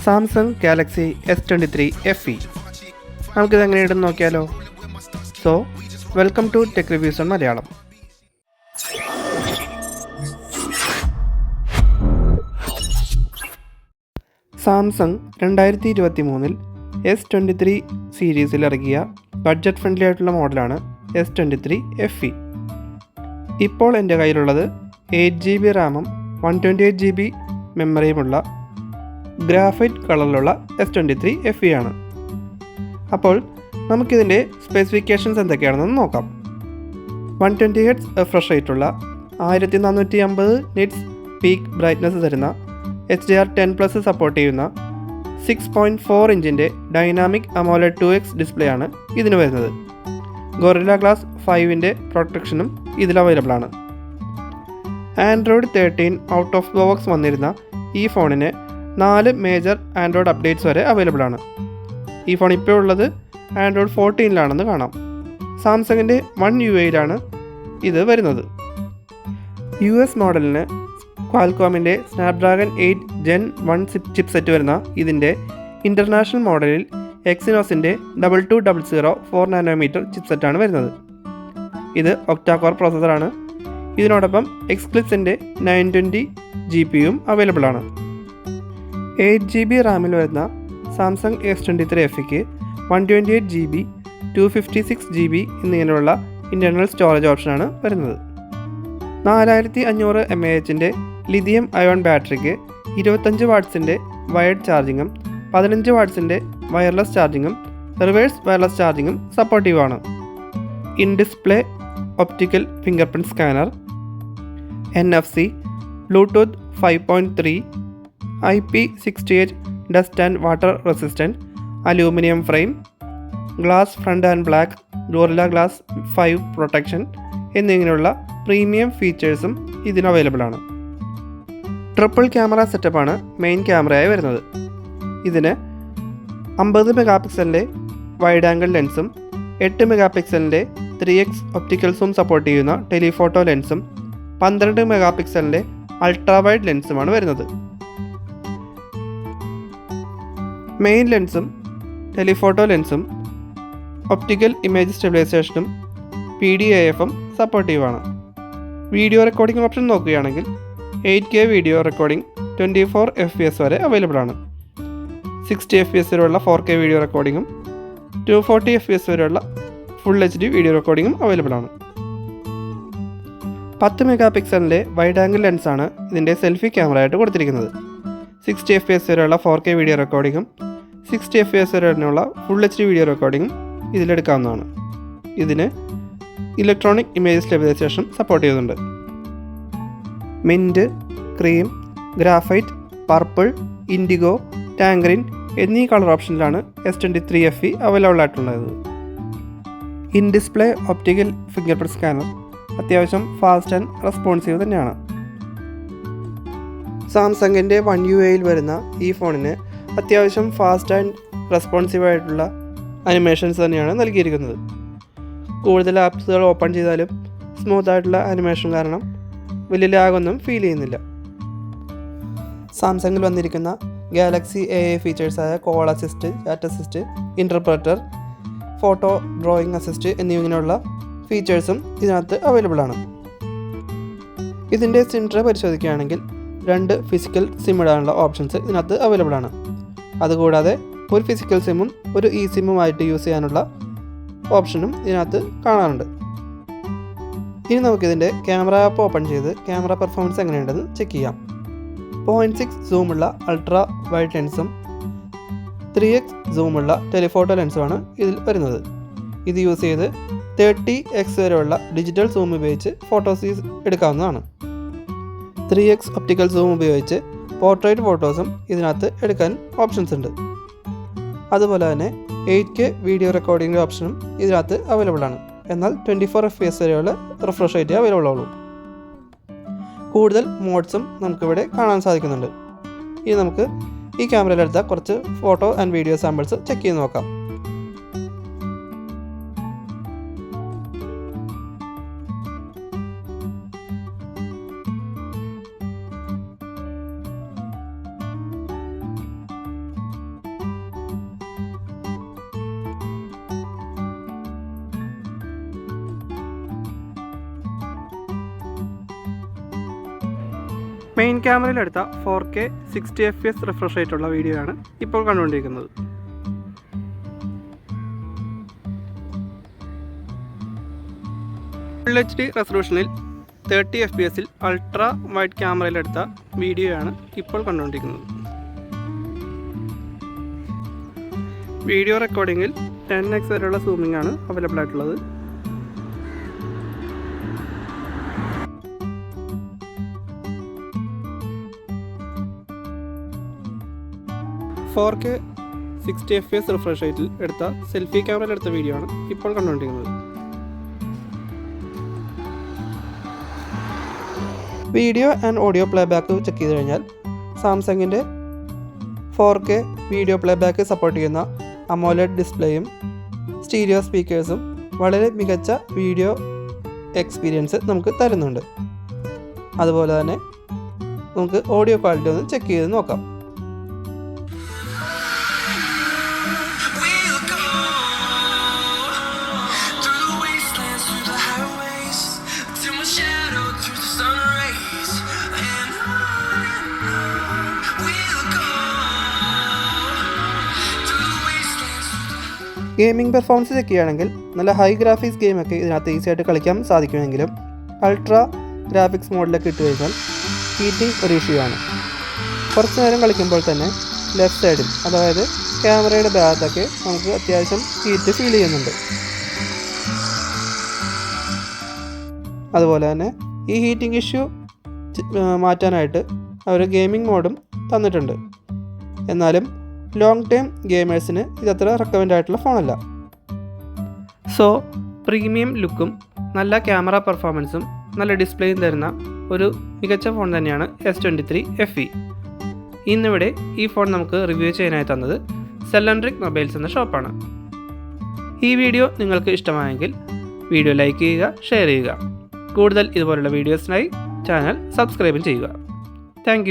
Samsung Galaxy S23 FE. നമുക്കിത് എങ്ങനെയുണ്ടെന്ന് നോക്കിയാലോ. So welcome to tech reviews on Malayalam. Samsung 2023 S23 സീരീസിൽ ഇറങ്ങിയ ബഡ്ജറ്റ് ഫ്രണ്ട്ലി ആയിട്ടുള്ള മോഡലാണ് S23 FE. ഇപ്പോൾ എൻ്റെ കയ്യിലുള്ളത് 8GB റാമും 128GB മെമ്മറിയുമുള്ള ഗ്രാഫൈറ്റ് കളറിലുള്ള S23 FE ആണ്. അപ്പോൾ നമുക്കിതിൻ്റെ സ്പെസിഫിക്കേഷൻസ് എന്തൊക്കെയാണെന്ന് നോക്കാം. 120Hz റിഫ്രഷ് റേറ്റുള്ള 1450 നിറ്റ്സ് പീക്ക് ബ്രൈറ്റ്നസ് തരുന്ന HDR10+ സപ്പോർട്ട് ചെയ്യുന്ന 6.4 ഇഞ്ചിൻ്റെ ഡൈനാമിക് AMOLED 2X ഡിസ്പ്ലേ ആണ് ഇതിന് വരുന്നത്. ഗൊറില്ല ഗ്ലാസ് 5ൻ്റെ പ്രൊട്ടക്ഷനും ഇതിൽ അവൈലബിൾ ആണ്. Android 13 out of the box വന്നിരുന്ന ഈ ഫോണിന് 4 മേജർ ആൻഡ്രോയിഡ് അപ്ഡേറ്റ്സ് വരെ അവൈലബിൾ ആണ്. ഈ ഫോൺ ഇപ്പോൾ ഉള്ളത് ആൻഡ്രോയിഡ് 14 കാണാം. സാംസങ്ങിൻ്റെ 1 UI ഇത് വരുന്നത്. US മോഡലിന് ക്വാൽകോമിൻ്റെ സ്നാപ്ഡ്രാഗൺ 8 Gen 1 ചിപ്സെറ്റ് വരുന്ന ഇതിൻ്റെ ഇൻ്റർനാഷണൽ മോഡലിൽ എക്സിനോസിൻ്റെ 2200 4nm ചിപ്സെറ്റാണ് വരുന്നത്. ഇത് ഒക്ടാകോർ പ്രോസസ്സറാണ്. ഇതിനോടൊപ്പം എക്സ്ക്ലിപ്സിൻ്റെ 920 GPUം അവൈലബിൾ ആണ്. 8GB റാമിൽ വരുന്ന സാംസങ് S23 FEക്ക് 128GB 256GB എന്നിങ്ങനെയുള്ള ഇൻറ്റർണൽ സ്റ്റോറേജ് ഓപ്ഷനാണ് വരുന്നത്. 4500 mAhൻ്റെ ലിഥിയം അയോൺ ബാറ്ററിക്ക് 25 വാട്ട്സിൻ്റെ വയർഡ് ചാർജിങ്ങും 15 വാട്ട്സിൻ്റെ വയർലെസ് ചാർജിങ്ങും റിവേഴ്സ് വയർലെസ് ചാർജിങ്ങും സപ്പോർട്ടീവ് ആണ്. In display optical fingerprint scanner, NFC, Bluetooth 5.3, IP68 dust and water resistant, aluminium frame, glass front and black, Gorilla glass 5 protection എന്നിങ്ങനെയുള്ള പ്രീമിയം ഫീച്ചേഴ്സും ഇതിന് അവൈലബിൾ ആണ്. ട്രിപ്പിൾ ക്യാമറ സെറ്റപ്പാണ് മെയിൻ ക്യാമറയായി വരുന്നത്. ഇതിന് 50 മെഗാപിക്സലിൻ്റെ വൈഡ് ആംഗിൾ ലെൻസും 8 മെഗാപിക്സലിൻ്റെ 3x ഒപ്റ്റിക്കൽ സൂം സപ്പോർട്ട് ചെയ്യുന്ന ടെലിഫോട്ടോ ലെൻസും 12 മെഗാപിക്സലിൻ്റെ അൾട്രാ വൈഡ് ലെൻസുമാണ് വരുന്നത്. മെയിൻ ലെൻസും ടെലിഫോട്ടോ ലെൻസും ഒപ്റ്റിക്കൽ ഇമേജ് സ്റ്റെബിലൈസേഷനും PDAFും സപ്പോർട്ടീവാണ്. വീഡിയോ റെക്കോർഡിംഗ് ഓപ്ഷൻ നോക്കുകയാണെങ്കിൽ 8K വീഡിയോ റെക്കോർഡിംഗ് 24 FPS വരെ അവൈലബിൾ ആണ്. 60 FPS വരെയുള്ള 4K വീഡിയോ റെക്കോർഡിങ്ങും 240 FPS വരെയുള്ള ഫുൾ HD വീഡിയോ റെക്കോർഡിങ്ങും അവൈലബിൾ ആണ്. 10 മെഗാപിക്സലിൻ്റെ വൈഡ് ആംഗിൾ ലെൻസാണ് ഇതിൻ്റെ സെൽഫി ക്യാമറയായിട്ട് കൊടുത്തിരിക്കുന്നത്. 60 FPS വരെയുള്ള 4K വീഡിയോ റെക്കോർഡിങ്ങും 60 FPS വരെയുള്ള ഫുൾ HD വീഡിയോ റെക്കോർഡിങ്ങും ഇതിലെടുക്കാവുന്നതാണ്. ഇതിന് ഇലക്ട്രോണിക് ഇമേജ് സ്റ്റെബിലൈസേഷൻ സപ്പോർട്ട് ചെയ്യുന്നുണ്ട്. Mint, cream, graphite, purple, indigo, tangerine എന്നീ കളർ ഓപ്ഷനിലാണ് S23 FE അവൈലബിൾ ആയിട്ടുള്ളത്. In display optical fingerprint scanner അത്യാവശ്യം ഫാസ്റ്റ് ആൻഡ് റെസ്പോൺസീവ് തന്നെയാണ്. സാംസങ്ങിൻ്റെ 1 UIയിൽ വരുന്ന ഈ ഫോണിന് അത്യാവശ്യം ഫാസ്റ്റ് ആൻഡ് റെസ്പോൺസീവ് ആയിട്ടുള്ള അനിമേഷൻസ് തന്നെയാണ് നൽകിയിരിക്കുന്നത്. കൂടുതൽ ആപ്സുകൾ ഓപ്പൺ ചെയ്താലും സ്മൂത്ത് ആയിട്ടുള്ള അനിമേഷൻ കാരണം വലിയ ലാഗൊന്നും ഫീൽ ചെയ്യുന്നില്ല. സാംസങ്ങിൽ വന്നിരിക്കുന്ന ഗാലക്സി AI ഫീച്ചേഴ്സായ call assist, chat assist, interpreter, photo drawing assist എന്നിങ്ങനെയുള്ള ഫീച്ചേഴ്സും ഇതിനകത്ത് അവൈലബിൾ ആണ്. ഇതിൻ്റെ സിം ട്രേ പരിശോധിക്കുകയാണെങ്കിൽ 2 ഫിസിക്കൽ സിം ഇടാനുള്ള ഓപ്ഷൻസ് ഇതിനകത്ത് അവൈലബിൾ ആണ്. അതുകൂടാതെ ഒരു ഫിസിക്കൽ സിമ്മും ഒരു സിമ്മുമായിട്ട് യൂസ് ചെയ്യാനുള്ള ഓപ്ഷനും ഇതിനകത്ത് കാണാറുണ്ട്. ഇനി നമുക്കിതിൻ്റെ ക്യാമറ ആപ്പ് ഓപ്പൺ ചെയ്ത് ക്യാമറ പെർഫോമൻസ് എങ്ങനെയുണ്ടെന്ന് ചെക്ക് ചെയ്യാം. 0.6 സൂമുള്ള അൾട്രാ വൈഡ് ലെൻസും 3x സൂമുള്ള ടെലിഫോട്ടോ ലെൻസുമാണ് ഇതിൽ വരുന്നത്. ഇത് യൂസ് ചെയ്ത് 30x വരെയുള്ള ഡിജിറ്റൽ സൂം ഉപയോഗിച്ച് ഫോട്ടോസ് എടുക്കാവുന്നതാണ്. 3x ഒപ്റ്റിക്കൽ സൂം ഉപയോഗിച്ച് പോർട്രേറ്റ് ഫോട്ടോസും ഇതിനകത്ത് എടുക്കാൻ ഓപ്ഷൻസ് ഉണ്ട്. അതുപോലെ തന്നെ 8K വീഡിയോ റെക്കോർഡിംഗ് ഓപ്ഷനും ഇതിനകത്ത് അവൈലബിൾ ആണ്. എന്നാൽ 24 FPS വരെയുള്ള റിഫ്രഷ് റേറ്റ് അവൈലബിൾ ആവുള്ളൂ. കൂടുതൽ മോഡ്സും നമുക്കിവിടെ കാണാൻ സാധിക്കുന്നുണ്ട്. ഇനി നമുക്ക് ഈ ക്യാമറയിലെടുത്ത കുറച്ച് photo and video samples check ചെയ്ത് നോക്കാം. മെയിൻ ക്യാമറയിലെടുത്ത 4K 60 FPS റിഫ്രഷ് റേറ്റുള്ള വീഡിയോ ആണ് ഇപ്പോൾ കണ്ടുകൊണ്ടിരിക്കുന്നത്. ഫുൾ HD റെസൊല്യൂഷനിൽ 30 FPS അൾട്രാ വൈഡ് ക്യാമറയിലെടുത്ത വീഡിയോ ആണ് ഇപ്പോൾ കണ്ടുകൊണ്ടിരിക്കുന്നത്. വീഡിയോ റെക്കോർഡിങ്ങിൽ 10x വരെയുള്ള സൂമിംഗ് ആണ് അവൈലബിൾ ആയിട്ടുള്ളത്. .4K 60 FPS റിഫ്രഷ് റേറ്റിൽ എടുത്ത സെൽഫി ക്യാമറയിൽ എടുത്ത വീഡിയോ ആണ് ഇപ്പോൾ കണ്ടുകൊണ്ടിരിക്കുന്നത്. Video and audio playback check ചെയ്ത് കഴിഞ്ഞാൽ സാംസങ്ങിൻ്റെ 4K വീഡിയോ പ്ലേബാക്ക് സപ്പോർട്ട് ചെയ്യുന്ന അമോലെഡ് ഡിസ്പ്ലേയും സ്റ്റീരിയോ സ്പീക്കേഴ്സും വളരെ മികച്ച വീഡിയോ എക്സ്പീരിയൻസ് നമുക്ക് തരുന്നുണ്ട്. അതുപോലെ തന്നെ നമുക്ക് ഓഡിയോ ക്വാളിറ്റി ഒന്ന് ചെക്ക് ചെയ്ത് നോക്കാം. ഗെയിമിംഗ് പെർഫോമൻസ് ചെക്ക് ചെയ്യുകയാണെങ്കിൽ നല്ല ഹൈ ഗ്രാഫിക്സ് ഗെയിമൊക്കെ ഇതിനകത്ത് ഈസി ആയിട്ട് കളിക്കാൻ സാധിക്കുമെങ്കിലും അൾട്രാ ഗ്രാഫിക്സ് മോഡിലൊക്കെ ഇട്ട് കഴിഞ്ഞാൽ ഹീറ്റിംഗ് ഒരു ഇഷ്യൂ ആണ്. കുറച്ച് നേരം കളിക്കുമ്പോൾ തന്നെ ലെഫ്റ്റ് സൈഡിൽ, അതായത് ക്യാമറയുടെ ഭാഗത്തൊക്കെ നമുക്ക് അത്യാവശ്യം ഹീറ്റ് ഫീൽ ചെയ്യുന്നുണ്ട്. അതുപോലെ തന്നെ ഈ ഹീറ്റിംഗ് ഇഷ്യൂ മാറ്റാനായിട്ട് അവർ ഗെയിമിംഗ് മോഡും തന്നിട്ടുണ്ട്. എന്നാലും ലോങ് ടൈം ഗെയിമേഴ്സിന് ഇതത്ര റെക്കമെൻഡ് ആയിട്ടുള്ള ഫോണല്ല. സോ പ്രീമിയം ലുക്കും നല്ല ക്യാമറ പെർഫോമൻസും നല്ല ഡിസ്പ്ലേയും തരുന്ന ഒരു മികച്ച ഫോൺ തന്നെയാണ് S23 FE. ഇന്നിവിടെ ഈ ഫോൺ നമുക്ക് റിവ്യൂ ചെയ്യാനായി തന്നത് സെല്ലൻട്രിക് മൊബൈൽസ് എന്ന ഷോപ്പാണ്. ഈ വീഡിയോ നിങ്ങൾക്ക് ഇഷ്ടമായെങ്കിൽ വീഡിയോ ലൈക്ക് ചെയ്യുക, ഷെയർ ചെയ്യുക. കൂടുതൽ ഇതുപോലുള്ള വീഡിയോസിനായി ചാനൽ സബ്സ്ക്രൈബും ചെയ്യുക. താങ്ക്